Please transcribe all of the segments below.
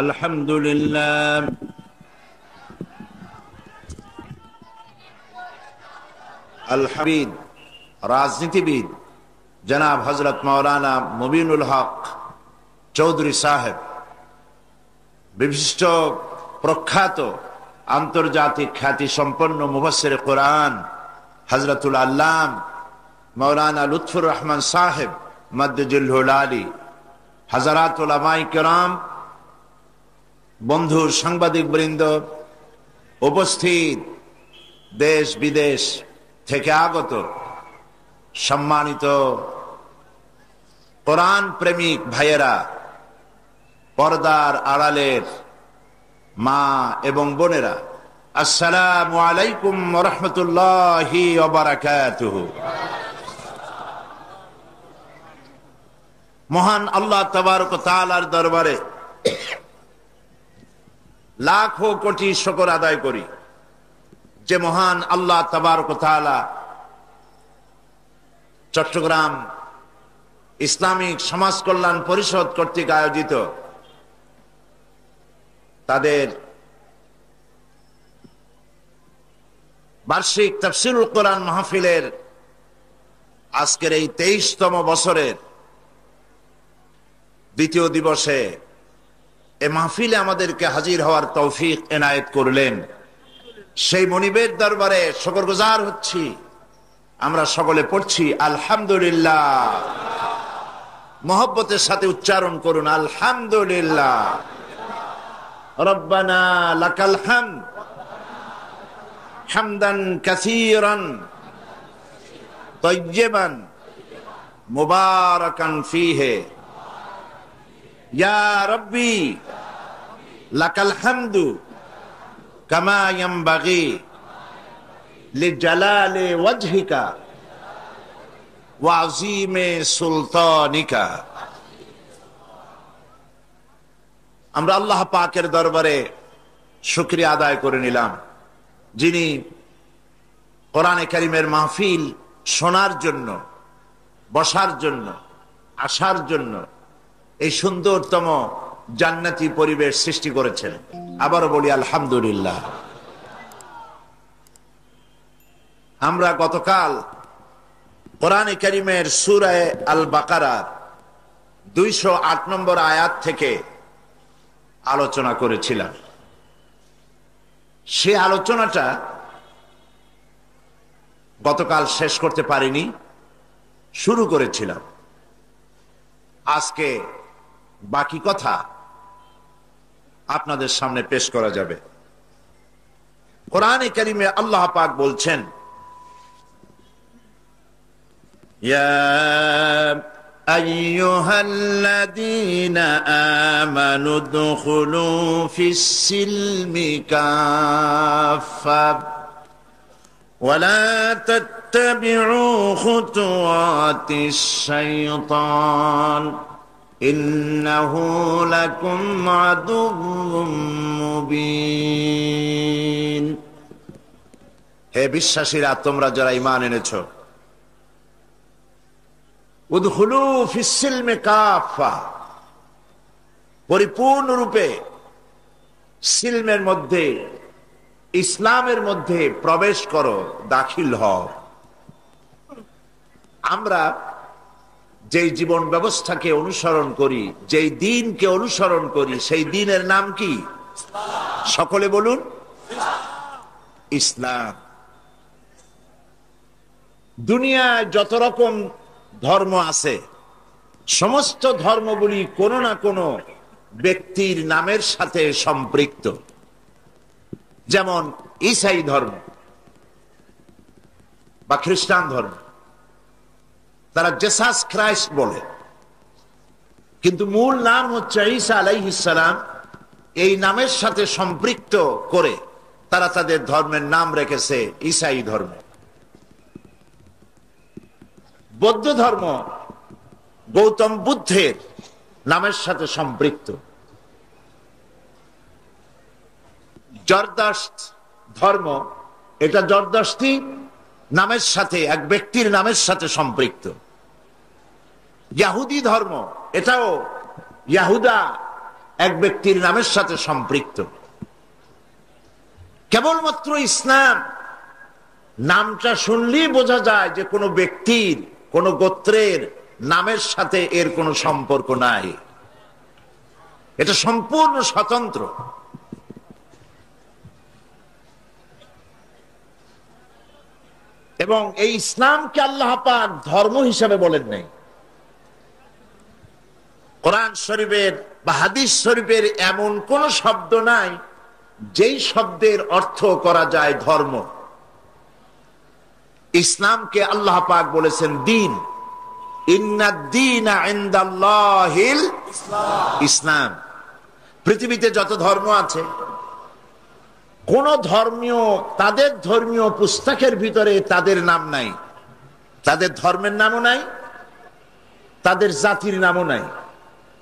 আলহামদুলিল্লাহ। আল-হাবিব রাজনীতিবিদ জনাব হযরত মাওলানা মুবিনুল হক চৌধুরী সাহেব, বিশিষ্ট প্রখ্যাত আন্তর্জাতিক খ্যাতি সম্পন্ন মুফাসসির কোরআন হযরতুল আল্লাম মাওলানা লুৎফুর রহমান সাহেব মাদ্দুজুল আলী, হাজারাত উলামায়ে কেরাম, বন্ধু সাংবাদিক বৃন্দ, উপস্থিত দেশ বিদেশ থেকে আগত সম্মানিত কোরআন প্রেমিক ভাইয়েরা, পর্দার আড়ালের মা এবং বোনেরা, আসসালামু আলাইকুম ওয়া রাহমাতুল্লাহি ওয়া বারাকাতুহু। মহান আল্লাহ তাবারক ওয়া তাআলার দরবারে লাখো কোটি শুকর আদায় করি যে মহান আল্লাহ তাবারক ওয়া তাআলা চট্টগ্রাম ইসলামিক সমাজ কল্যাণ পরিষদ কর্তৃক আয়োজিত তাদের বার্ষিক তাফসীরুল কোরআন মাহফিলের আজকের এই 23তম বছরের দ্বিতীয় দিবসে এ মাহফিলে আমাদেরকে হাজির হওয়ার তৌফিক এনায়েত করলেন। সেই মনিবের দরবারে শুকরগুজার হচ্ছি। আমরা সকলে পড়ছি আলহামদুলিল্লাহ। মহব্বতের সাথে উচ্চারণ করুন আলহামদুলিল্লাহ। রব্বানা লাকাল হামদ হামদান কাসীরান তাইয়্যিবান মুবারাকান ফীহি ইয়া রাব্বি লাকাল হামদু কামা ইয়ানবাগি লিজালালি ওয়াজহিকা ওয়া আযীমি সুলতানিকা। আমরা আল্লাহ পাকের দরবারে শুকরিয়া আদায় করে নিলাম, যিনি কোরআনে কারীমের মাহফিল শোনার জন্য, বসার জন্য, আসার জন্য এই সুন্দরতম জান্নাতি পরিবেশ সৃষ্টি করেছেন। আবারও বলি আলহামদুলিল্লাহ। আমরা গতকাল কোরআনে কারীমের সূরা আল বাকারার 208 নম্বর আয়াত থেকে আলোচনা করেছিলাম। সে আলোচনাটা গতকাল শেষ করতে পারিনি, শুরু করেছিলাম। আজকে বাকি কথা আপনাদের সামনে পেশ করা যাবে। কোরআনে কারীমে আল্লাহ পাক বলছেন, ইয়া আইয়ুহাল্লাযীনা আমানু দুখুলু ফিস-সিলমি কাফা ওয়া লা তাত্তাবিউ খুতুওয়াতিশ শাইতান ইন্নাহু লাকুম আদুউম মুবিন। হে বিশ্বাসীরা, তোমরা যারা ঈমান এনেছো, উদখুলু ফিস-সিলমি কাফা, পরিপূর্ণরূপে সিলমের মধ্যে, ইসলামের মধ্যে প্রবেশ করো, দাখিল হও। আমরা যেই জীবন ব্যবস্থাকে অনুসরণ করি, যেই দিনকে অনুসরণ করি, সেই দিনের নাম কি? সকলে বলুন ইসলাম। দুনিয়ায় যত রকম ধর্ম আছে, সমস্ত ধর্মগুলি কোনো না কোনো ব্যক্তির নামের সাথে সম্পৃক্ত। যেমন ঈসাই ধর্ম বা খ্রিস্টান ধর্ম, তারা জেসাস খ্রাইস্ট বলে, কিন্তু মূল নাম হচ্ছে ঈসা আলাইহিস সালাম। এই নামের সাথে সম্পৃক্ত করে তারা তাদের ধর্মের নাম রেখেছে ঈসাই ধর্ম। বৌদ্ধ ধর্ম গৌতম বুদ্ধের নামের সাথে সম্পৃক্ত। জরদাস্ত ধর্ম, এটা জরদস্তি নামের সাথে, এক ব্যক্তির নামের সাথে সম্পৃক্ত। ইহুদি ধর্ম, এটাও ইয়াহুদা এক ব্যক্তির নামের সাথে সম্পৃক্ত। কেবলমাত্র ইসলাম নামটা শুনলেই বোঝা যায় যে কোনো ব্যক্তির, কোনো গোত্রের নামের সাথে এর কোনো সম্পর্ক নাই, এটা সম্পূর্ণ স্বতন্ত্র। এবং এই ইসলামকে আল্লাহ পাক ধর্ম হিসাবে বলেন নাই। কোরআন শরীফের বা হাদিস শরীফের এমন কোন শব্দ নাই যেই শব্দের অর্থ করা যায় ধর্ম। ইসলামকে আল্লাহ পাক বলেছেন দিন। ইন্নাদ-দীনা ইনদাল্লাহিল ইসলাম। পৃথিবীতে যত ধর্ম আছে, কোন ধর্মীয়, তাদের ধর্মীয় পুস্তকের ভিতরে তাদের নাম নাই, তাদের ধর্মের নামও নাই, তাদের জাতির নামও নাই।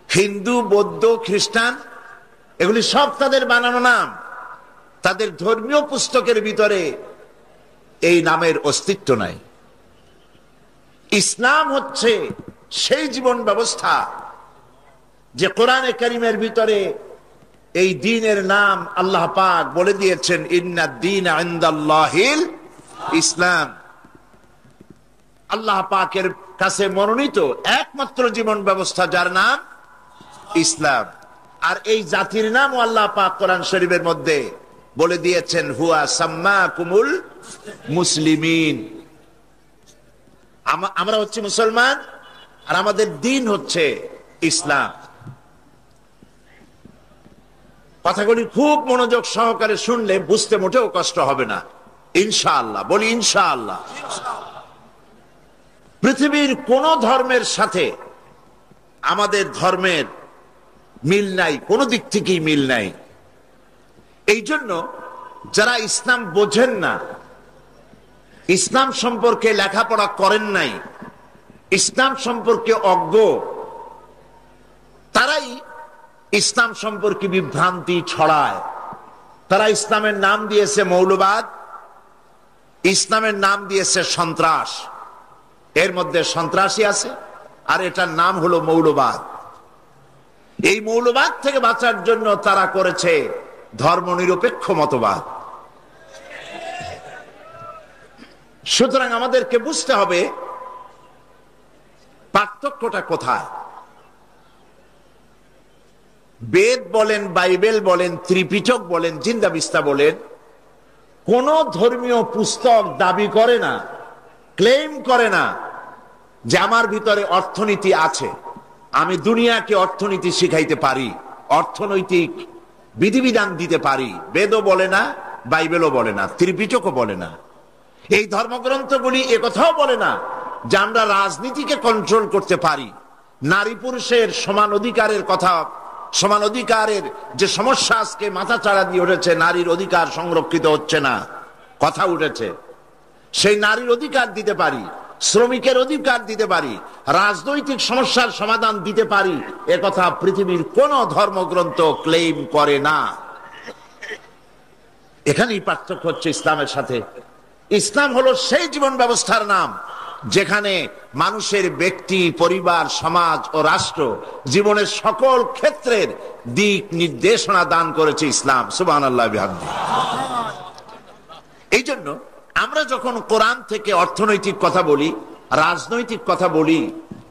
হিন্দু, বৌদ্ধ, খ্রিস্টান এগুলি সব তাদের বানানো নাম। তাদের ধর্মীয় পুস্তকের ভিতরে এই নামের অস্তিত্ব নাই। ইসলাম হচ্ছে সেই জীবন ব্যবস্থা যে কোরআনে কারীমের ভিতরে এই দ্বীনের নাম আল্লাহ পাক বলে দিয়েছেন, ইন্নাদ-দীনা ইনদাল্লাহিল ইসলাম। আল্লাহ পাকের কাছে মনোনীত একমাত্র জীবন ব্যবস্থা যার নাম ইসলাম। আর এই জাতির নাম আল্লাহ পাক কোরআন শরীফের মধ্যে বলে দিয়েছেন, হুয়া সাম্মাকুমুল মুসলিমিন। আমরা হচ্ছে মুসলমান আর আমাদের দ্বীন হচ্ছে ইসলাম। কথাগুলি খুব মনোযোগ সহকারে শুনলে বুঝতে মোটেও কষ্ট হবে না, ইনশাআল্লাহ। বলি ইনশাআল্লাহ। পৃথিবীর কোন ধর্মের সাথে আমাদের ধর্মের মিল নাই, কোন দিক থেকেই মিল নাই। এই জন্য যারা ইসলাম বোঝেন না, ইসলাম সম্পর্কে লেখাপড়া করেন নাই, ইসলাম সম্পর্কে অজ্ঞ, তারাই ইসলাম সম্পর্কে বিভ্রান্তি ছড়ায়। তারা ইসলামের নাম দিয়েছে মৌলবাদ, ইসলামের নাম দিয়েছে সন্ত্রাস। এর মধ্যে সন্ত্রাসী আছে আর এটার নাম হলো মৌলবাদ। এই মৌলবাদ থেকে বাঁচার জন্য তারা করেছে ধর্মনিরপেক্ষ মতবাদ। সুতরাং আমাদেরকে বুঝতে হবে পার্থক্যটা কোথায়। বেদ বলেন, বাইবেল বলেন, ত্রিপিটক বলেন, জিন্দাবিস্তা বলেন, কোন ধর্মীয় পুস্তক দাবি করে না, ক্লেম করে না যে আমার ভিতরে অর্থনীতি আছে, আমি দুনিয়াকে অর্থনীতি শিখাইতে পারি, অর্থনৈতিক বিধিবিধান দিতে পারি। বেদও বলে না, বাইবেলও বলে না, ত্রিপিটকও বলে না। এই ধর্মগ্রন্থগুলি একথাও বলে না যে আমরা রাজনীতিকে কন্ট্রোল করতে পারি, নারী পুরুষের সমান অধিকারের কথা, সমান অধিকারের যে সমস্যা আজকে মাথা চাড়া দিয়ে উঠেছে, নারীর অধিকার সংরক্ষিত হচ্ছে না, কথা উঠেছে, সেই নারীর অধিকার দিতে পারি, শ্রমিকের অধিকার দিতে পারি, রাজনৈতিক সমস্যার সমাধান দিতে পারি, একথা পৃথিবীর কোন ধর্মগ্রন্থ ক্লেম করে না। এখানেই পার্থক্য হচ্ছে ইসলামের সাথে। ইসলাম হলো সেই জীবন ব্যবস্থার নাম যেখানে মানুষের ব্যক্তি, পরিবার, সমাজ ও রাষ্ট্র জীবনের সকল ক্ষেত্রের দিক নির্দেশনা দান করেছে ইসলাম। সুবহানাল্লাহ বিহামদিহি। এই জন্য আমরা যখন কোরআন থেকে অর্থনৈতিক কথা বলি, রাজনৈতিক কথা বলি,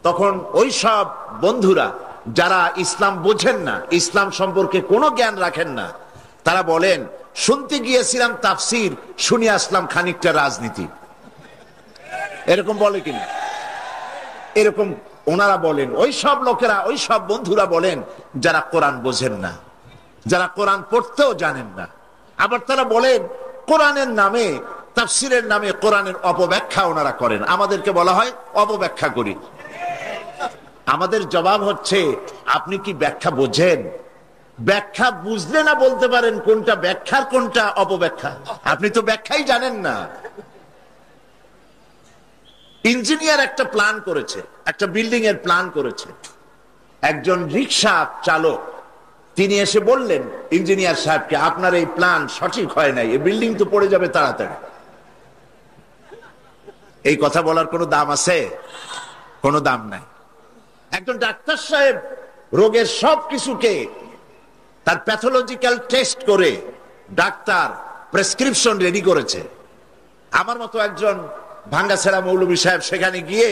তখন ওই সব বন্ধুরা যারা ইসলাম বোঝেন না, ইসলাম সম্পর্কে কোনো জ্ঞান রাখেন না, তারা বলেন, শুনতে গিয়েছিলাম তাফসির, শুনে আসলাম খানিকটা রাজনীতি। এরকম বলে কিনা? এরকম ওনারা বলেন, ওই সব লোকেরা, ওই সব বন্ধুরা বলেন যারা কোরআন বোঝেন না, যারা কোরআন পড়তেও জানেন না। আবার তারা বলেন কোরআনের নামে, তাফসিরের নামে কোরআনের অপব্যাখ্যা ওনারা করেন। আমাদেরকে বলা হয় অপব্যাখ্যা করি। আমাদের জবাব হচ্ছে, আপনি কি ব্যাখ্যা বোঝেন? ব্যাখ্যা বুঝলে না বলতে পারেন কোনটা ব্যাখ্যার কোনটা অপব্যাখ্যা? আপনি তো ব্যাখ্যাই জানেন না। ইঞ্জিনিয়ার একটা প্ল্যান করেছে, একটা বিল্ডিং এর প্ল্যান করেছে। একজন রিক্সা চালক তিনি এসে বললেন ইঞ্জিনিয়ার সাহেবকে, আপনার এই প্ল্যান সঠিক হয় নাই, এই বিল্ডিং তো পড়ে যাবে তাড়াতাড়ি। এই কথা বলার কোনো দাম আছে? কোনো দাম নাই। একজন ডাক্তার সাহেব রোগের সব কিছুকে তার প্যাথোলজিক্যাল টেস্ট করে ডাক্তার প্রেসক্রিপশন রেডি করেছে। আমার মতো একজন ভাঙ্গাছেড়া মৌলভী সাহেব সেখানে গিয়ে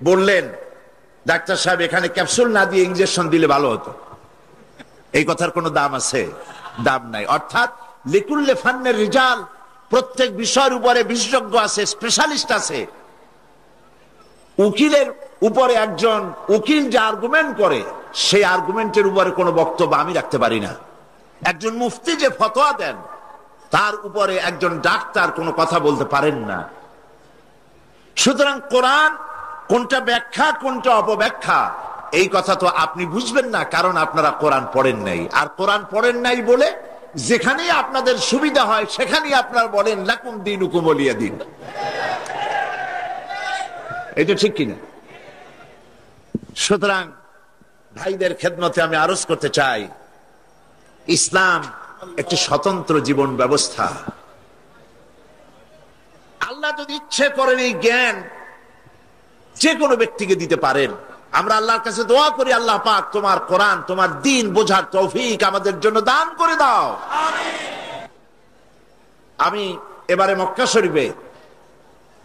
বললেন, ডাক্তার সাহেব এখানে ক্যাপসুল না দিয়ে ইনজেকশন দিলে ভালো হতো। এই কথার কোনো দাম আছে? দাম নাই। অর্থাৎ লিকুল্লে ফান্নের রিজাল, প্রত্যেক বিষয়ের উপরে বিশেষজ্ঞ আছে, স্পেশালিস্ট আছে। উকিলের উপরে একজন উকিল যে আর্গুমেন্ট করে, সেই আর্গুমেন্টের উপরে কোনো বক্তব্য আমি রাখতে পারি না। একজন মুফতি যে ফতোয়া দেন, তার উপরে একজন ডাক্তার কোনো কথা বলতে পারেন না। সুতরাং কোরআন কোনটা ব্যাখ্যা কোনটা অপব্যাখ্যা, এই কথা তো আপনি বুঝবেন না, কারণ আপনারা কোরআন পড়েন নাই। আর কোরআন পড়েন নাই বলে যেখানেই আপনাদের সুবিধা হয় সেখানেই আপনারা বলেন লাকুম দীনুকুম ওয়ালিয়া দীন। এটা ঠিক কিনা? সুতরাং ভাইদের খেদমতে আমি আরজ করতে চাই, ইসলাম একটি স্বতন্ত্র জীবন ব্যবস্থা। আল্লাহ যদি ইচ্ছে করেন এই জ্ঞান যে কোনো ব্যক্তিকে দিতে পারেন। আমরা আল্লাহর কাছে দোয়া করি, আল্লাহ পাক তোমার কোরআন, তোমার দ্বীন বোঝার তৌফিক আমাদের জন্য দান করে দাও। আমি এবারে মক্কা শরীফে,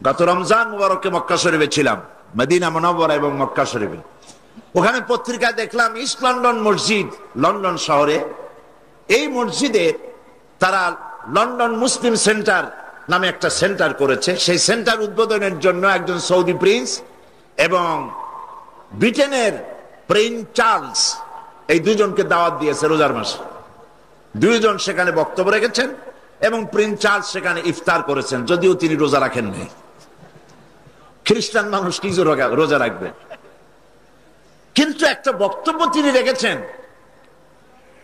গত রমজান মুবারকে মক্কা শরীফে ছিলাম, মদিনা মুনাওয়ারা এবং মক্কা শরীফে। ওখানে পত্রিকায় দেখলাম ইস্ট লন্ডন মসজিদ, লন্ডন শহরে, এই মসজিদে তারা লন্ডন মুসলিম সেন্টার নামে একটা সেন্টার করেছে। সেই সেন্টার উদ্বোধনের জন্য একজন সৌদি প্রিন্স এবং ব্রিটেনের প্রিন্স চার্লস, এই দুজনকে দাওয়াত দিয়েছে রোজার মাসে। দুইজন সেখানে বক্তব্য রেখেছেন এবং প্রিন্স চার্লস সেখানে ইফতার করেছেন, যদিও তিনি রোজা রাখেন নাই। খ্রিস্টান মানুষ কি রোজা রাখবে? কিন্তু একটা বক্তব্য তিনি রেখেছেন।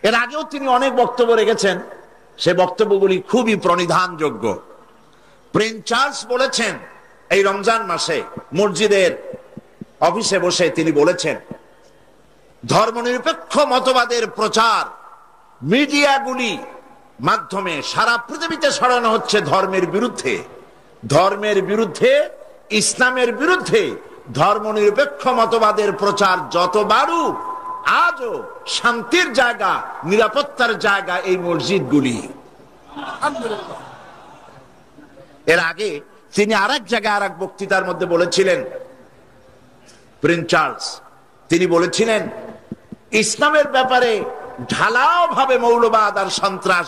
এর আগেও তিনি অনেক বক্তব্য রেখেছেন, সে বক্তব্যগুলি খুবই প্রণিধানযোগ্য। প্রিন্স চার্লস বলেছেন, এই রমজান মাসে মসজিদের অফিসে বসে তিনি বলেছেন, ধর্মনিরপেক্ষ মতবাদের প্রচার মিডিয়াগুলি মাধ্যমে সারা পৃথিবীতে ছড়ানো হচ্ছে ধর্মের বিরুদ্ধে। ধর্মের বিরুদ্ধে, ইসলামের বিরুদ্ধে ধর্মনিরপেক্ষ মতবাদের প্রচার যত বাড়ুক, আজও শান্তির জায়গা, নিরাপত্তার জায়গা এই মসজিদগুলি। এর আগে তিনি আরেক জায়গায় আরেক বক্তৃতার মধ্যে বলেছিলেন, প্রিন্স চার্লস তিনি বলেছিলেন, ইসলামের ব্যাপারে ঢালাও ভাবে মৌলবাদ আর সন্ত্রাস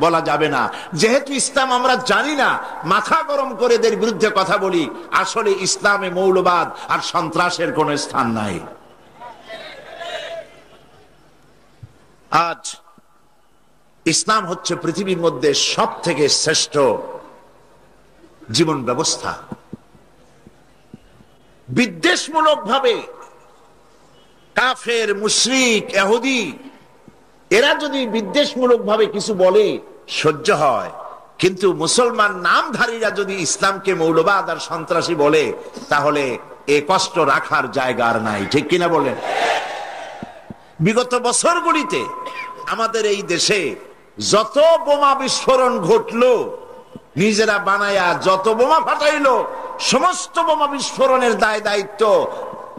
বলা যাবে না। যেহেতু ইসলাম আমরা জানি না, মাথা গরম করে এদের বিরুদ্ধে কথা বলি। আসলে ইসলামে মৌলবাদ আর সন্ত্রাসের কোন স্থান নাই। আজ ইসলাম হচ্ছে পৃথিবীর মধ্যে সব থেকে শ্রেষ্ঠ জীবন ব্যবস্থা। বিদ্বেষমূলক ভাবে কাফের, মুশরিক, ইহুদি এরা যদি বিদ্বেষমূলক ভাবে কিছু বলে সহ্য হয়, কিন্তু মুসলমান নামধারীরা যদি ইসলামকে মৌলবাদ আর সন্ত্রাসী বলে, তাহলে এ কষ্ট রাখার জায়গা আর নাই। ঠিক কিনা বলেন? বিগত বছরগুলিতে আমাদের এই দেশে যত বোমা বিস্ফোরণ ঘটলো, নিজেরা বানায়া যত বোমা ফাটাইলো, সমস্ত বোমা বিস্ফোরণের দায় দায়িত্ব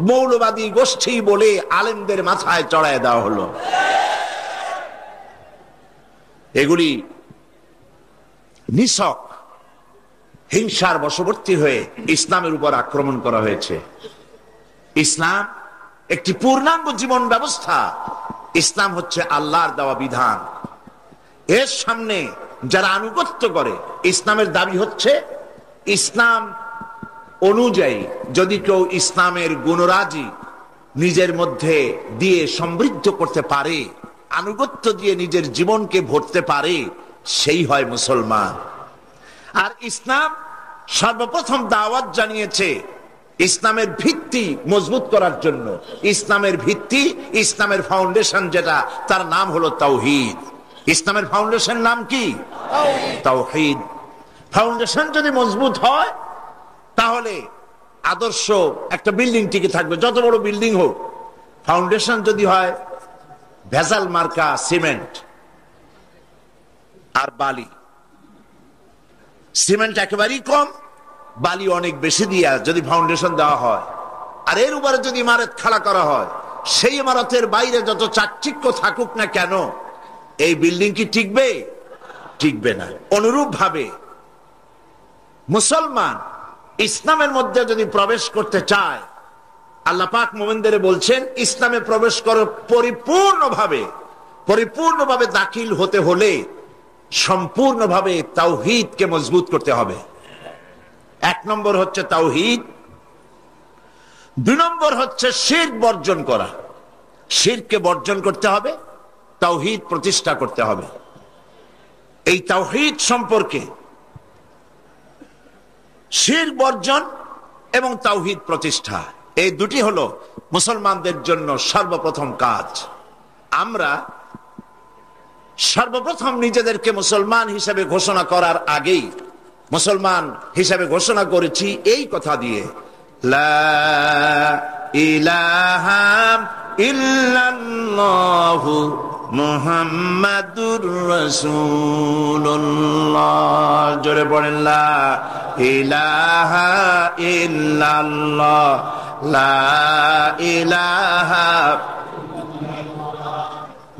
মৌলবাদী গোষ্ঠী বলে আলেমদের মাথায় চড়ায় দেওয়া হলো। এগুলি নিছক হিংসার বশবর্তী হয়ে ইসলামের উপর আক্রমণ করা হয়েছে। ইসলাম একটি পূর্ণাঙ্গ জীবন ব্যবস্থা। ইসলাম হচ্ছে আল্লাহর দেওয়া বিধান। এর সামনে যারা আনুগত্য করে, ইসলামের দাবি হচ্ছে ইসলাম অনুযায়ী যদি কেউ ইসলামের গুণরাজি নিজের মধ্যে দিয়ে সমৃদ্ধ করতে পারে, আনুগত্য দিয়ে নিজের জীবনকে ভরতে পারে, সেই হয় মুসলমান। আর ইসলাম সর্বপ্রথম দাওয়াত জানিয়েছে ইসলামের ভিত্তি মজবুত করার জন্য। ইসলামের ভিত্তি, ইসলামের ফাউন্ডেশন যেটা, তার নাম হলো তাওহীদ। ইসলামের ফাউন্ডেশন নাম কি? তাওহীদ। ফাউন্ডেশন যদি মজবুত হয়, তাহলে আদর্শ একটা বিল্ডিং টিকে থাকবে, যত বড় বিল্ডিং হোক। ফাউন্ডেশন যদি হয় ভেজাল মার্কা সিমেন্ট আর বালি, সিমেন্ট একেবারেই কম, বালি অনেক বেশি দিয়ে যদি ফাউন্ডেশন দেওয়া হয়, আর এর উপরে যদি ইমারত খাড়া করা হয়, সেই ইমারতের বাইরে যত চাকচিক্য থাকুক না কেন, এই বিল্ডিং কি টিকবে? টিকবে না। অনুরূপ ভাবে মুসলমান ইসলামের মধ্যে যদি প্রবেশ করতে চায়, আল্লাহ পাক মুমিনদের বলছেন ইসলামে প্রবেশ করো পরিপূর্ণভাবে দাখিল হতে হলে সম্পূর্ণভাবে তাওহীদকে মজবুত করতে হবে। এক নম্বর হচ্ছে তাওহীদ, দুই নম্বর হচ্ছে শিরক বর্জন করা। শিরককে বর্জন করতে হবে, তাওহীদ প্রতিষ্ঠা করতে হবে। এই তাওহীদ সম্পর্কে শিরক বর্জন এবং তাওহীদ প্রতিষ্ঠা, এই দুটি হলো মুসলমানদের জন্য সর্বপ্রথম কাজ। আমরা সর্বপ্রথম নিজেদেরকে মুসলমান হিসেবে ঘোষণা করার আগেই মুসলমান হিসেবে ঘোষণা করেছি এই কথা দিয়ে, লা ইলাহা ইল্লাল্লাহু মুহাম্মাদুর রাসূলুল্লাহ। জোরে পড়েন, লা ইলাহা ইল্লাল্লাহ, লা ইলাহা,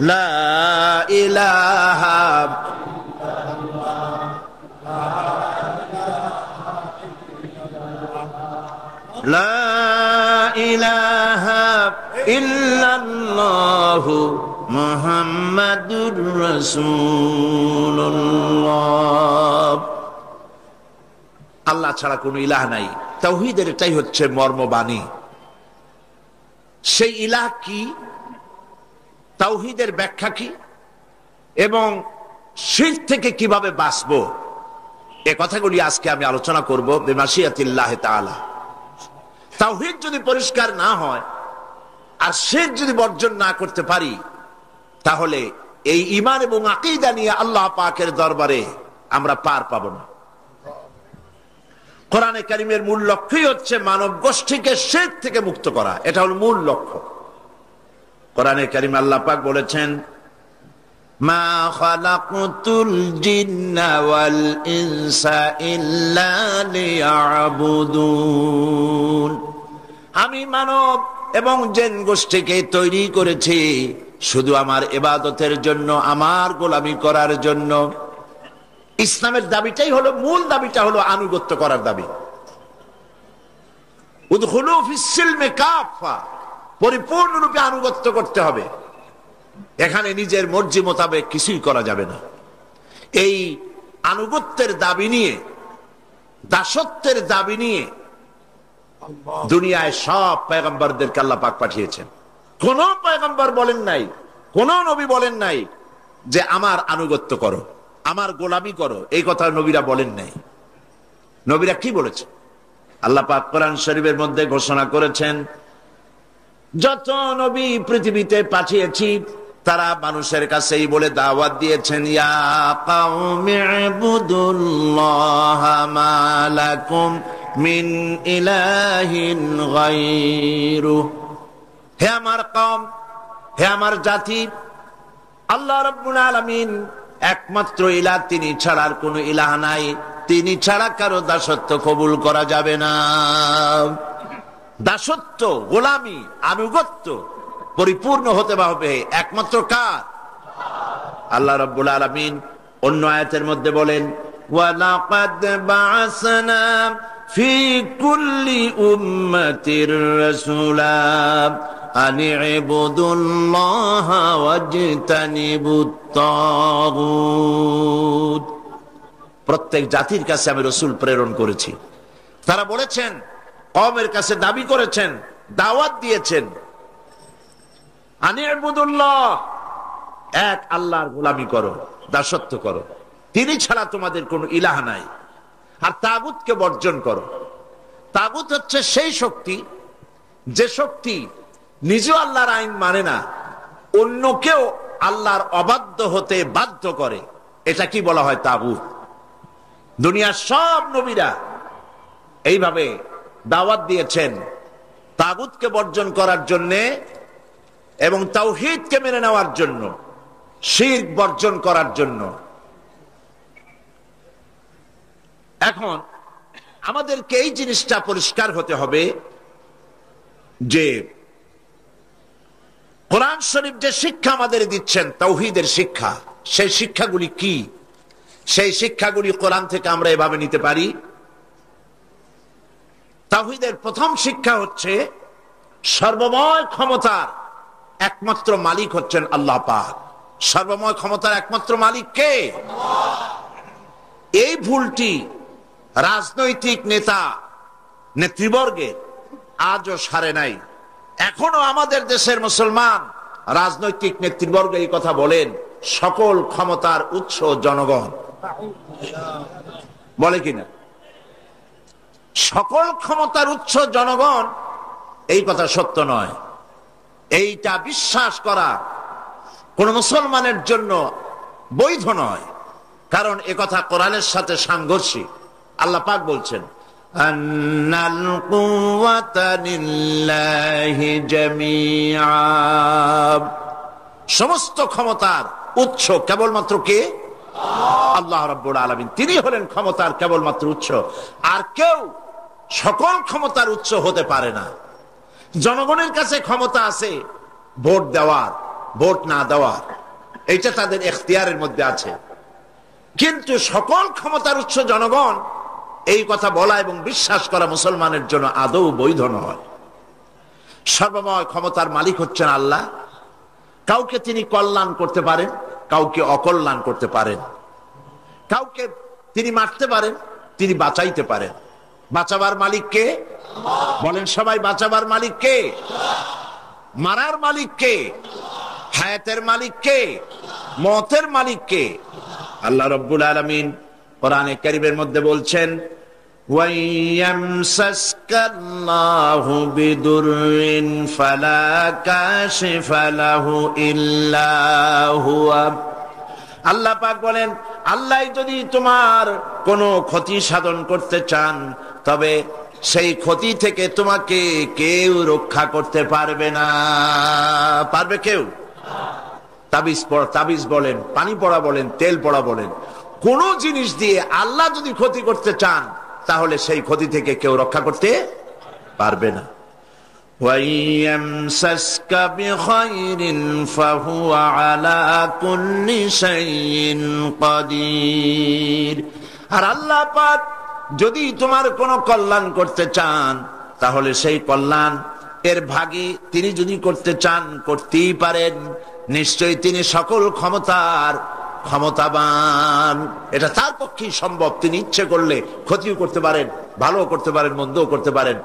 লা ইলাহা, লা ইলাহা ইল্লাল্লাহু মুহাম্মাদুর রাসূলুল্লাহ। আল্লাহ ছাড়া কোনো ইলাহ নাই। তাওহীদের এটাই হচ্ছে মর্মবাণী। সেই ইলাহ কি, তাওহীদের ব্যাখ্যা কি, এবং শিরক থেকে কিভাবে বাঁচবো, এই কথাগুলি আজকে আমি আলোচনা করব বিমাশিয়াতিল্লাহ তাআলা। তাওহীদ যদি পরিষ্কার না হয় আর শিরক যদি বর্জন না করতে পারি, তাহলে এই ঈমান এবং আকীদা নিয়ে আল্লাহ পাকের দরবারে আমরা পার পাবো না। কোরআনে কারীমের মূল লক্ষ্যই হচ্ছে মানব গোষ্ঠীকে শিরক থেকে মুক্ত করা, এটা হলো মূল লক্ষ্য। কোরআনে কারীমে আল্লাহ পাক বলেছেন, মা খালাকতুল জিন্না ওয়াল ইনসা ইল্লা লিয়াবুদুন। আমি মানব এবং জিন গোষ্ঠীকে তৈরি করেছি শুধু আমার ইবাদতের জন্য, আমার গোলামি করার জন্য। ইসলামের দাবিটাই হলো, মূল দাবিটা হলো আনুগত্য করার দাবি। উদখুলু ফিস সিলমি কাফা, পরিপূর্ণরূপে আনুগত্য করতে হবে। এখানে নিজের মর্জি মোতাবেক কিছুই করা যাবে না। এই আনুগত্যের দাবি নিয়ে, দাসত্বের দাবি নিয়ে দুনিয়ায় সব পয়গম্বরদেরকে আল্লাহ পাক পাঠিয়েছেন। কোন পয়গম্বর বলেন নাই, কোন নবী বলেন নাই যে আমার আনুগত্য করো, আমার গোলামি করো, এই কথা নবীরা বলেন নাই। নবীরা কি বলেছে? আল্লাহ পাক কোরআন শরীফের মধ্যে ঘোষণা করেছেন, যত নবী পৃথিবীতে পাঠিয়েছি তারা মানুষের কাছেই বলে দাওয়াত দিয়েছেন, ইয়া কাওমি ইবুদুল্লাহা মা লাকুম মিন ইলাহিন গায়রুহু। হে আমার কওম, হে আমার জাতি, আল্লাহ রাব্বুল আলামিন একমাত্র ইলাহ, তিনি ছাড়া আর কোনো ইলাহ নাই। তিনি ছাড়া কারো দাসত্ব কবুল করা যাবে না। দাসত্ব, গোলামি, আনুগত্য পরিপূর্ণ হতে হবে একমাত্র কার? আল্লাহ রাব্বুল আলামিন অন্য আয়াতের মধ্যে বলেন, ওয়ালাকাদ বা'আসনা ফি কুল্লি উম্মাতির রাসূলা আন ইবুদুল্লাহা ওয়াজতানিবুত তাগুত। প্রত্যেক জাতির কাছে আমি রাসূল প্রেরণ করেছি। তারা বলেছেন, কওমের কাছে দাবি করেছেন, দাওয়াত দিয়েছেন, আন ইবুদুল্লাহ, এক আল্লাহর গোলামি করো, দাসত্ব করো, তিনি ছাড়া তোমাদের কোনো ইলাহ নাই। আর তাগুতকে বর্জন করো। তাগুত হচ্ছে সেই শক্তি, যে শক্তি নিজেও আল্লাহর আইন মানে না, অন্যকেও আল্লাহর অবাধ্য হতে বাধ্য করে। এটা কি বলা হয়? তাগুত। দুনিয়ার সব নবীরা এইভাবে দাওয়াত দিয়েছেন তাগুতকে বর্জন করার জন্যে এবং তাওহীদকে মেনে নেওয়ার জন্য, শিরক বর্জন করার জন্য। এখন আমাদেরকে এই জিনিসটা পরিষ্কার হতে হবে যে কোরআন শরীফ যে শিক্ষা আমাদের দিচ্ছেন তাওহীদের শিক্ষা, সেই শিক্ষাগুলি কি? সেই শিক্ষাগুলি কোরআন থেকে আমরা এভাবে নিতে পারি। তাওহীদের প্রথম শিক্ষা হচ্ছে সর্বময় ক্ষমতার একমাত্র মালিক হচ্ছেন আল্লাহ পাক। সর্বময় ক্ষমতার একমাত্র মালিক কে? এই ভুলটি রাজনৈতিক নেতা নেতৃবর্গের আজও সারে নাই। এখনো আমাদের দেশের মুসলমান রাজনৈতিক নেতৃবর্গ এই কথা বলেন, সকল ক্ষমতার উৎস জনগণ। বলে কিনা? সকল ক্ষমতার উৎস জনগণ, এই কথা সত্য নয়। এইটা বিশ্বাস করা কোন মুসলমানের জন্য বৈধ নয়, কারণ একথা কোরআনের সাথে সাংঘর্ষিক। আল্লাহ পাক বলছেন আন্নাল কুওয়াতা লিল্লাহি জামিআ, সমস্ত ক্ষমতার উৎস কেবলমাত্র কে? আল্লাহ রাব্বুল আলামিন। তিনি হলেন ক্ষমতার কেবলমাত্র উৎস, আর কেউ সকল ক্ষমতার উৎস হতে পারে না। জনগণের কাছে ক্ষমতা আছে ভোট দেওয়ার, ভোট না দেওয়ার, এটা তাদের এখতিয়ারের মধ্যে আছে, কিন্তু সকল ক্ষমতার উৎস জনগণ, এই কথা বলা এবং বিশ্বাস করা মুসলমানের জন্য আদৌ বৈধ নয়। সর্বময় ক্ষমতার মালিক হচ্ছেন আল্লাহ। কাউকে তিনি কল্যাণ করতে পারেন, কাউকে অকল্যাণ করতে পারেন, কাউকে তিনি মারতে পারেন, তিনি বাঁচাইতে পারেন। বাঁচাবার মালিক কে? বলেন সবাই, বাঁচাবার মালিক কে? মারার মালিক কে? হায়াতের মালিক কে? মওতের মালিক কে? আল্লাহ রাব্বুল আলামিন কোরআনে কারীমের মধ্যে বলছেন ওয়ায়ামসাসকাল্লাহু বিদুররিন ফালা কাশিফা লাহু ইল্লা হুয়া। আল্লাহ পাক বলেন, আল্লাহ যদি তোমার কোনো ক্ষতি সাধন করতে চান, তবে সেই ক্ষতি থেকে তোমাকে কেউ রক্ষা করতে পারবে না। পারবে কেউ? তাবিজ বলেন, পানি পড়া বলেন, তেল পড়া বলেন, কোন জিনিস দিয়ে আল্লাহ যদি ক্ষতি করতে চান, তাহলে সেই ক্ষতি থেকে কেউ রক্ষা করতে পারবে না। ওয়ায়ামসাসকা বিখাইরিন ফাহুয়া আলা কুল্লি শাইইন কাদির। আর আল্লাহ পাক যদি তোমার কোনো কল্যাণ করতে চান, তাহলে সেই কল্যাণ এর ভাগী তিনি যদি করতে চান, করতেই পারেন। নিশ্চয়ই তিনি সকল ক্ষমতার ক্ষমতাবান। এটা তার পক্ষেই সম্ভব। তিনি ইচ্ছে করলে ক্ষতিও করতে পারেন, ভালো করতে পারেন, মন্দও করতে পারেন।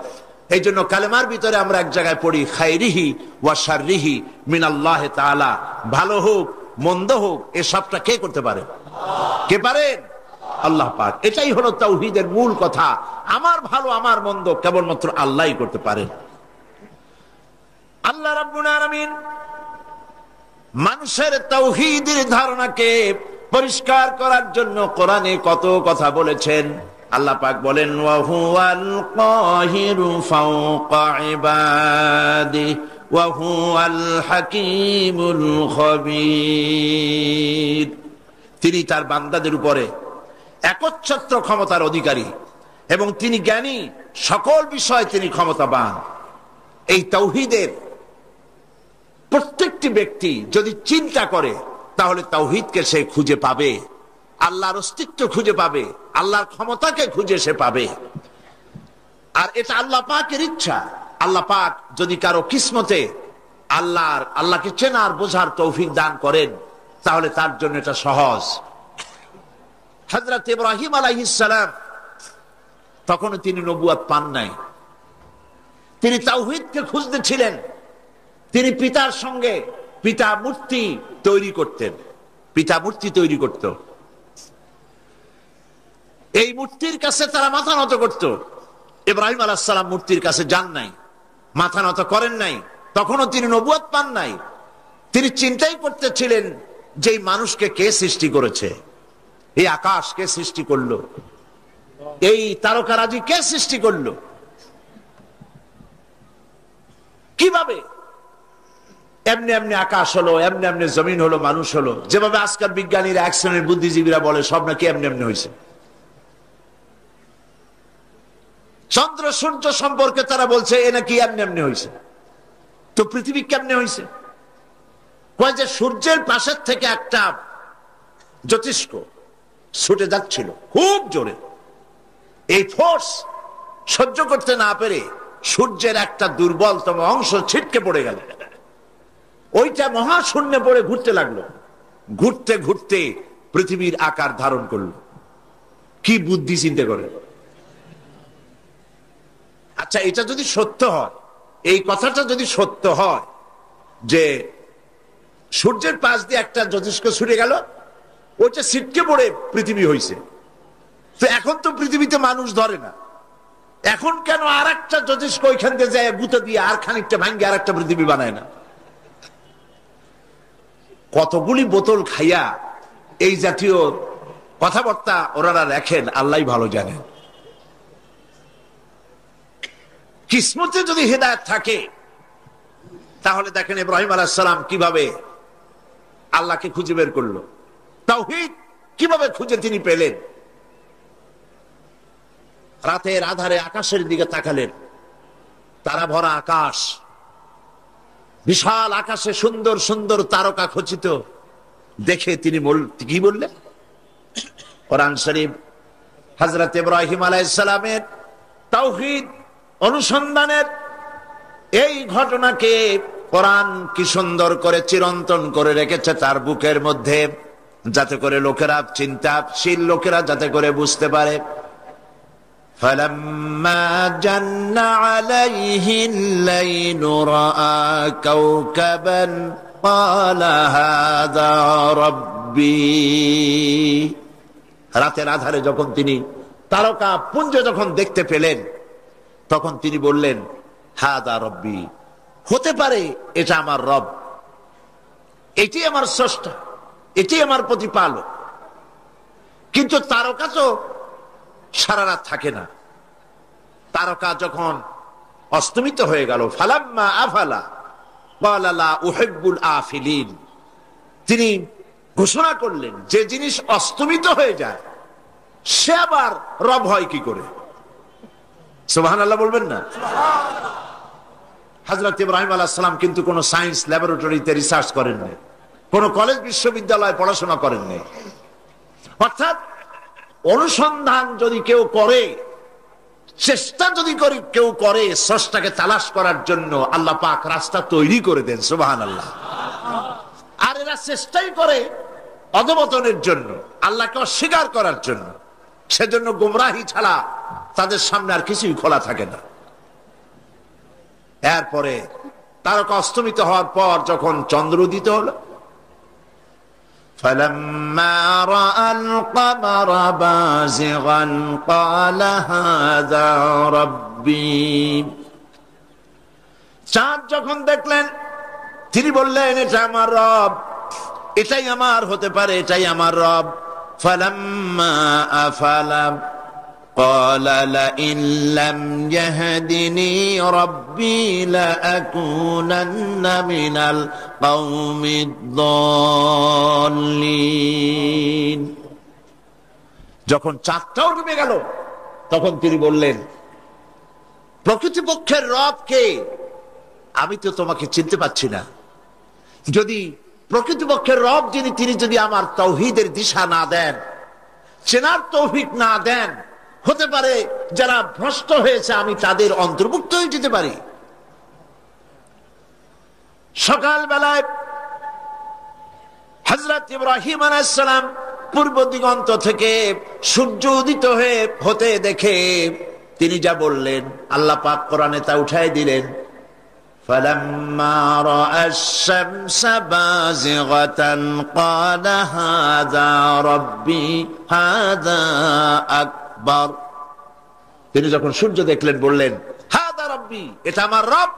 এই জন্য কালেমার ভিতরে আমরা এক জায়গায় পড়ি খাইরিহি ওয়া শাররিহি মিনাল্লাহি তাআলা। ভালো হোক মন্দ হোক, এসবটা কে করতে পারে? কে পারেন? আল্লাহ পাক। এটাই হলো তাওহীদের মূল কথা। আমার ভালো আমার মন্দ কেবলমাত্র আল্লাহই করতে পারেন। আল্লাহ রাব্বুল আলামিন মানুষের তাওহীদের ধারণাকে পরিষ্কার করার জন্য কোরআনে কত কথা বলেছেন। আল্লাহ পাক বলেন ওয়া হুয়াল কাহিরু ফাওকা ইবাদি ওয়া হুয়াল হাকীমুল খবীর। তিনি তার বান্দাদের উপরে একচ্ছত্র ক্ষমতার অধিকারী এবং তিনি জ্ঞানী, সকল বিষয়ে তিনি ক্ষমতাবান। এই তাওহীদের প্রত্যেকটি ব্যক্তি যদি চিন্তা করে, তাহলে তাওহীদকে সে খুঁজে পাবে, আল্লাহর অস্তিত্ব খুঁজে পাবে, আল্লাহর ক্ষমতাকে খুঁজে সে পাবে। আর এটা আল্লাহ পাকের ইচ্ছা। আল্লাহ পাক যদি কারো কিসমতে আল্লাহকে চেনার বোঝার তৌফিক দান করেন, তাহলে তার জন্য এটা সহজ। হযরত ইব্রাহিম আলাইহিস সালাম তখনও তিনি নবুয়ত পান নাই, তিনি তাওহীদকে খুঁজতেছিলেন। তিনি পিতার সঙ্গে পিতা মূর্তি তৈরি করতেন, পিতা মূর্তি তৈরি করত, এই মূর্তির কাছে তারা মাথা নত করত। ইব্রাহিম আলাইহিস সালাম মূর্তির কাছে যান নাই, মাথা নত করেন নাই, তখনও তিনি নবুয়ত পান নাই। তিনি চিন্তাই করতেছিলেন যে এই মানুষকে কে সৃষ্টি করেছে, এই আকাশ কে সৃষ্টি করলো, এই তারকারাজি কে সৃষ্টি করলো, কিভাবে এমনি এমনি আকাশ হলো, এমনি এমনি জমিন হলো, মানুষ হলো। যেভাবে আজকাল বিজ্ঞানীরা, এক শ্রেণীর বুদ্ধিজীবীরা বলে সব নাকি এমনি এমনি হয়েছে। চন্দ্র সূর্য সম্পর্কে তারা বলছে এ নাকি এমনি এমনি হয়েছে। তো পৃথিবী কেমনে হয়েছে? কয় যে সূর্যের পাশের থেকে একটা জ্যোতিষ্ক ছুটে যাচ্ছিল খুব জোরে। এই ফোর্স সহ্য করতে না পেরে সূর্যের একটা দুর্বলতম অংশ ছিটকে পড়ে গেল। ওইটা মহাশূন্যে পড়ে ঘুরতে লাগলো, ঘুরতে ঘুরতে পৃথিবীর আকার ধারণ করলো। কি বুদ্ধি চিন্তা করে। আচ্ছা, এটা যদি সত্য হয়, এই কথাটা যদি সত্য হয় যে সূর্যের পাশ দিয়ে একটা জ্যোতিষ্ক ছুটে গেল, ওইটা ছিটকে পড়ে পৃথিবী হয়েছে, তো এখন তো পৃথিবীতে মানুষ ধরে না, এখন কেন আর একটা জ্যোতিষ্ক ওইখান থেকে যায় গুঁতো দিয়ে আর খানিকটা ভাঙ্গে আর একটা পৃথিবী বানায় না? কতগুলি বোতল খাইয়া এই জাতীয় কথাবার্তা ওনারা রাখেন, আল্লাহ ভালো জানেন। কিসমতে যদি হেদায়েত থাকে তাহলে দেখেন ইব্রাহিম আলাইহিস সালাম কিভাবে আল্লাহকে খুঁজে বের করলো, তাওহীদ কিভাবে খুঁজে তিনি পেলেন। রাতের আধারে আকাশের দিকে তাকালেন, তারা ভরা আকাশ, বিশাল আকাশে সুন্দর সুন্দর তারকা খচিত দেখে তিনি কি বললেন? কোরআন শরীফ হযরত ইব্রাহিম আলাইহিস সালামের তাওহীদ অনুসন্ধানের এই ঘটনাকে কোরআন কি সুন্দর করে চিরন্তন করে রেখেছে তার বুকের মধ্যে, যাতে করে লোকেরা, চিন্তাশীল লোকেরা যাতে করে বুঝতে পারে। فَلَمَّا جَنَّ عَلَيْهِ اللَّيْلُ رَأَى كَوْكَبًا قَالَ هَذَا رَبِّي। রাতের আধারে যখন তিনি তারকা পুঞ্জ যখন দেখতে পেলেন, তখন তিনি বললেন, হাদা রব্বি, হতে পারে এটা আমার রব, এটি আমার স্রষ্টা, এটি আমার প্রতিপালক। কিন্তু তারকা তো সারা রাত থাকে না, তারকা যখন অস্তমিত হয়ে গেল, ফালাম্মা আফালা ক্বালা লা উহিব্বুল আফিলিন, তিনি ঘোষণা করলেন যে জিনিস অস্তমিত হয়ে যায় সে আবার রব হয় কি করে? সুবহানাল্লাহ বলবেন না? হযরত ইব্রাহিম আলাইহিস সালাম কিন্তু কোন সায়েন্স ল্যাবরেটরিতে রিসার্চ করেন নাই, কোন কলেজ বিশ্ববিদ্যালয়ে পড়াশোনা করেন নাই। অর্থাৎ অনুসন্ধান যদি কেউ করে, চেষ্টা যদি কেউ করে স্রষ্টাকে তালাশ করার জন্য, আল্লাহ পাক রাস্তা তৈরি করে দেন। সুবহানাল্লাহ। আর এরা চেষ্টাই করে অধঃপতনের জন্য, আল্লাহকে অস্বীকার করার জন্য। সেজন্য গোমরাহি ছাড়া তাদের সামনে আর কিছুই খোলা থাকে না। এরপরে তারকা অস্তমিত হওয়ার পর যখন চন্দ্র উদিত হলো, فَلَمَّا رَأَى الْقَمَرَ بَازِغًا قَالَ هَذَا رَبِّي। চাঁদ যখন দেখলেন তিনি বললেন, এটা আমার রব, এটাই আমার হতে পারে, এটাই আমার রব। فَلَمَّا أَفَلَ قَالَ لَئِن لَّمْ يَهْدِنِي رَبِّي لَأَكُونَنَّ مِنَ الْقَوْمِ الضَّالِّينَ। যখন চাঁদটাও ডুবে গেল তখন তিনি বললেন, প্রকৃতপক্ষের রব কে? আমি তো তোমাকে চিনতে পাচ্ছি না। যদি প্রকৃতপক্ষের রব যিনি, তিনি যদি আমার তাওহীদের দিশা না দেন, চেনার তৌফিক না দেন, হতে পারে যারা ভ্রষ্ট হয়েছে আমি তাদের অন্তর্ভুক্ত হয়ে যেতে পারি। সকাল বেলায় হযরত ইব্রাহিম আলাইহিস সালাম পূর্ব দিগন্ত থেকে সূর্য উদিত হতে দেখে তিনি যা বললেন, আল্লাহ পাক কোরআনে তা উঠাই দিলেন। فَلَمَّا رَأَى الشَّمْسَ بَازِغَةً قَالَ هَذَا رَبِّي هَذَا أَكْبَرُ। তিনি যখন সূর্য দেখলেন বললেন, হাদা রব্বি, এটা আমার রব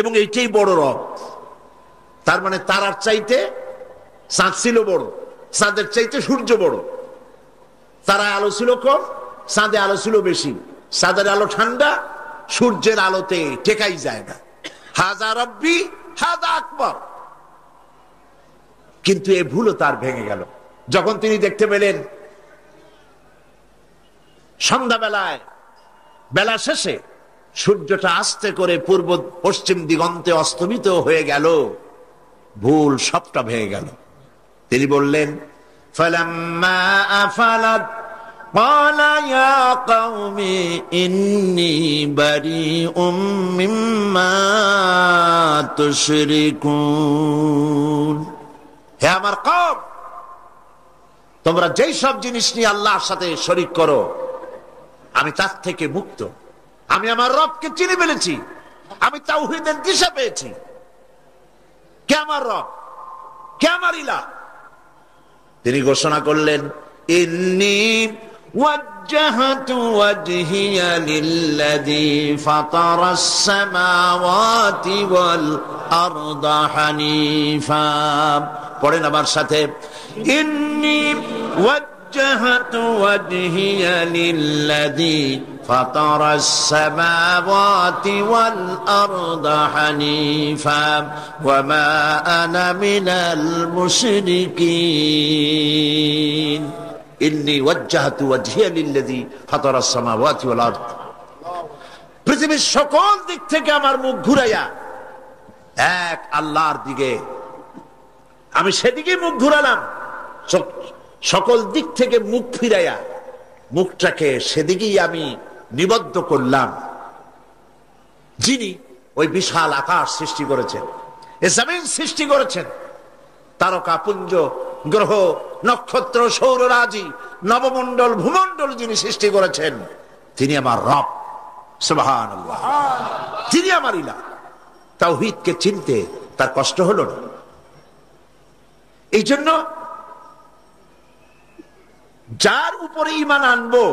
এবং এইটাই বড় রব। তার মানে তারার চাইতে চাঁদ ছিল বড়, চাঁদের চাইতে সূর্য বড়। তারায় আলো ছিল কম, চাঁদে আলো ছিল বেশি। চাঁদের আলো ঠান্ডা, সূর্যের আলোতে টেকাই যায় না। হাজা রব্বি হাদা আকবার। কিন্তু এ ভুলও তার ভেঙে গেল যখন তিনি দেখতে পেলেন সন্ধ্যাবেলায়, বেলা শেষে সূর্যটা আস্তে করে পূর্ব পশ্চিম দিগন্তে অস্তমিত হয়ে গেল। ভুল সবটা ভেঙে গেল। তিনি বললেন ফালাম্মা আফালাত ক্বালা ইয়া কওমি ইন্নী বারিউম মিম্মা তুশরিকুন, হে আমার কওম, তোমরা যেই সব জিনিস নিয়ে আল্লাহর সাথে শরীক করো আমি তার থেকে মুক্ত। আমি আমার রবকে চিনে ফেলেছি, আমি তাওহীদের দিশা পেয়েছি। কে আমার রব, কে আমার ইলাহ? তিনি ঘোষণা করলেন ইন্নী ওয়াজ্জাহতু ওয়াজহিয়া লিল্লাযী ফাতারাস সামাওয়াতি ওয়াল আরদা হানিফা। পড়েন আমার সাথে, ইন্নী ওয়াজ্জাহতু ওয়াজহিয়া লিল্লাযী ফাতারাস সামাওয়াতি ওয়াল আরদা হানিফা ওয়া মা আনা মিনাল মুশরিকিন। ইন্নী ওয়াজ্জাহতু ওয়াজহিয়া লিল্লাযী ফাতারাস সামাওয়াতি ওয়াল আরদ। পৃথিবীর সকল দিক থেকে আমার মুখ ঘুরাইয়া এক আল্লাহর দিকে আমি সেদিকে মুখ ঘুরালাম। সকল দিক থেকে মুখ ফিরাইয়া মুখটাকে সেদিকেই আমি নিবদ্ধ করলাম, যিনি ওই বিশাল আকাশ সৃষ্টি করেছেন, এ জমিন সৃষ্টি করেছেন, তারকাপুঞ্জ, গ্রহ, নক্ষত্র, সৌররাজি, নবমণ্ডল, ভূমণ্ডল যিনি সৃষ্টি করেছেন, তিনি আমার রব। সুবহানাল্লাহ, তিনি আমার ইলাহ। তাওহীদকে চিনতে তার কষ্ট হলো না। এই জন্য যার উপরে ঈমান আনবো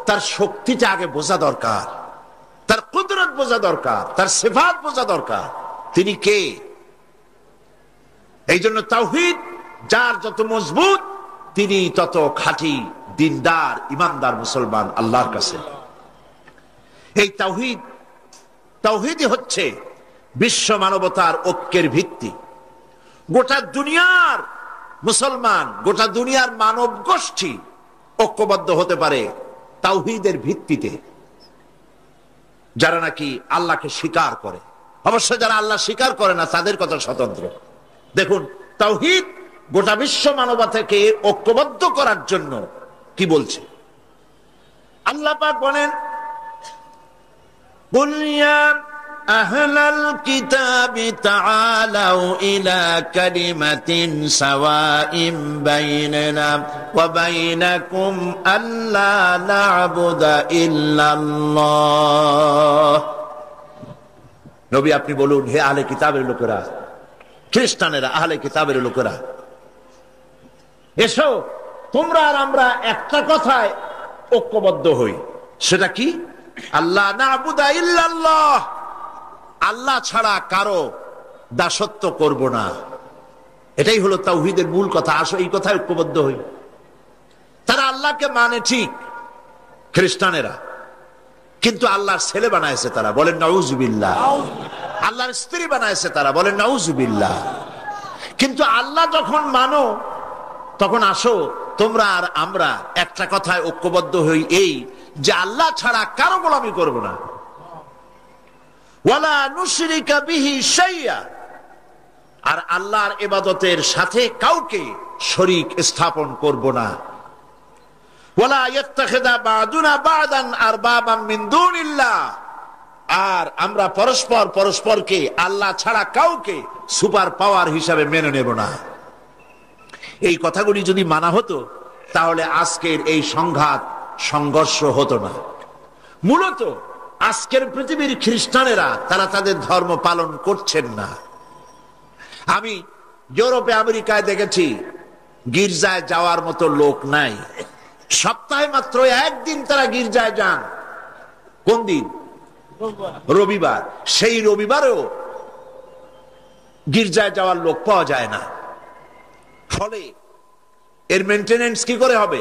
তার শক্তিটা আগে বোঝা দরকার, তার কুদরত বোঝা দরকার, তার সিফাত বোঝা দরকার, তিনি কে। এই জন্য তাওহীদ যার যত মজবুত তিনি তত খাঁটি দিনদার ইমানদার মুসলমান আল্লাহর কাছে। এই তাওহীদই হচ্ছে বিশ্ব মানবতার ঐক্যের ভিত্তি। গোটা দুনিয়ার মুসলমান, গোটা দুনিয়ার মানব গোষ্ঠী ঐক্যবদ্ধ হতে পারে তাওহীদের ভিত্তিতে, যারা নাকি আল্লাহকে স্বীকার করে। অবশ্য যারা আল্লাহ স্বীকার করে না তাদের কথা স্বতন্ত্র। দেখুন, তাওহীদ গোটা বিশ্ব মানবতাকে ঐক্যবদ্ধ করার জন্য কি বলছে। আল্লাহ পাক বলেন কুল ইয়া আহলাল কিতাবি তাআলাউ ইলা কালিমাতিন সাওয়াইন বাইনানা ওয়া বাইনাকুম আল্লা না'বুদা ইল্লাল্লাহ। নবী আপনি বলুন, হে আহলে কিতাবের লোকেরা, খ্রিস্টানেরা, আহলে কিতাবের লোকেরা, এসো তোমরা আর আমরা একটা কথায় ঐক্যবদ্ধ হই। সেটা কি? আল্লাহ না'বুদা ইল্লাল্লাহ, আল্লাহ ছাড়া কারো দাসত্ব করব না। এটাই হলো তাওহীদের মূল কথা। আসো এই কথায় ঐক্যবদ্ধ হই। তারা আল্লাহকে মানে ঠিক, খ্রিস্টানেরা, কিন্তু আল্লাহর ছেলে বানাইছে তারা, বলেন নাউজুবিল্লাহ। আল্লাহর স্ত্রী বানাইছে তারা, বলেন নাউজুবিল্লাহ। কিন্তু আল্লাহ যখন মানো তখন আসো তোমরা আর আমরা একটা কথায় ঐক্যবদ্ধ হই, এই যে আল্লাহ ছাড়া কারো গোলামি করব না। ওয়ালা নুশরিকা বিহি শাইয়া, আর আল্লাহর ইবাদতের সাথে কাউকে শরীক স্থাপন করব না। ওয়ালা ইয়াত্তাখিযা বা'দুনা বা'দান আরবাবাম মিন দুনিল্লাহ, আর আমরা পরস্পরকে আল্লাহ ছাড়া কাউকে সুপার পাওয়ার হিসাবে মেনে নেব না। এই কথাগুলি যদি মানা হতো তাহলে আজকের এই সংঘাত সংঘর্ষ হতো না। মূলত আজকের পৃথিবীর খ্রিস্টানেরা তারা তাদের ধর্ম পালন করছেন না। আমি ইউরোপে, আমেরিকায় দেখেছি গির্জায় যাওয়ার মতো লোক নাই। সপ্তাহে মাত্র একদিন তারা গির্জায় যান। কোন দিন? রবিবার। সেই রবিবারেও গির্জায় যাওয়ার লোক পাওয়া যায় না। ফলে এর মেইনটেনেন্স কি করে হবে?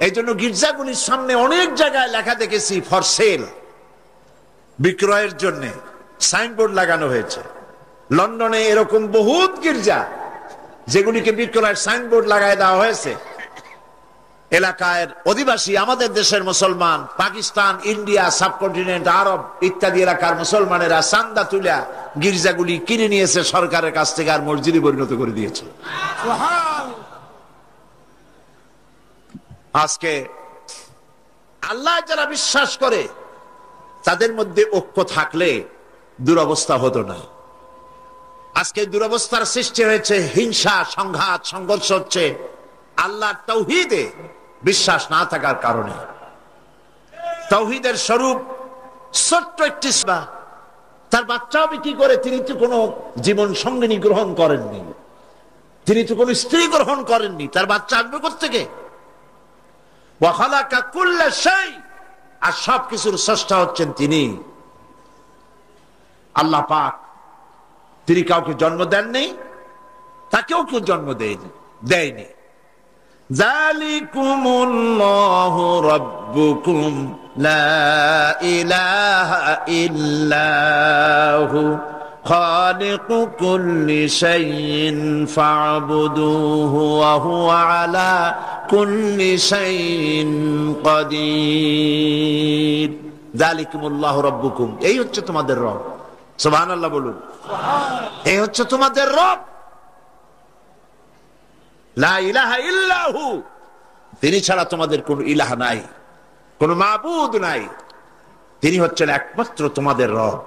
এই জন্য গির্জাগুলির সামনে অনেক জায়গায় লেখা দেখেছি ফর সেল, বিক্রয়ের জন্য সাইনবোর্ড লাগানো হয়েছে। লন্ডনে এরকম বহু গির্জা যেগুলিকে বিক্রয়ের সাইনবোর্ড লাগায় দেওয়া হয়েছে। এলাকার অধিবাসী, আমাদের দেশের মুসলমান, পাকিস্তান, ইন্ডিয়া, সাবকন্টিনেন্ট, আরব ইত্যাদি এলাকার মুসলমানেরা চান্দা তুলা গির্জাগুলি কিনে নিয়েছে সরকারের কাছ থেকে, আর মসজিদে পরিণত করে দিয়েছে। আজকে আল্লাহ যারা বিশ্বাস করে তাদের মধ্যে ঐক্য থাকলে দুরবস্থা হতো না। আজকে দুরবস্থার সৃষ্টি হয়েছে, হিংসা, সংঘাত, সংঘর্ষ হচ্ছে আল্লাহর তাওহীদে বিশ্বাস না থাকার কারণে। তাওহীদের স্বরূপ ছোট্ট একটি তার বাচ্চাও কি করে, তিনি তো কোনো জীবন সঙ্গিনী গ্রহণ করেননি, তিনি তো কোনো স্ত্রী গ্রহণ করেননি, তার বাচ্চা আসবে কোত্থেকে? ওয়া খালাকা কুল্লা শাই, আর সবকিছুর স্রষ্টা হচ্ছেন তিনি আল্লাহ পাক। তিনি কাউকে জন্ম দেননি, তাকেও কেউ জন্ম দেয়নি। যালিকুমুল্লাহু রাব্বুকুম লা ইলাহা ইল্লাহু খালিকু কুল্লি শাইইন ফা'বুদুহু ওয়া হুয়া আলা কুল্লি শাইইন কাদির। যালিকুমুল্লাহু রাব্বুকুম, এই হচ্ছে তোমাদের রব। সুবহানাল্লাহ বলুন। এই হচ্ছে তোমাদের রব। লা ইলাহা ইল্লাহু, তিনি ছাড়া তোমাদের কোন ইলাহ নাই, কোন মাবুদ নাই, তিনি হচ্ছেন একমাত্র তোমাদের রব।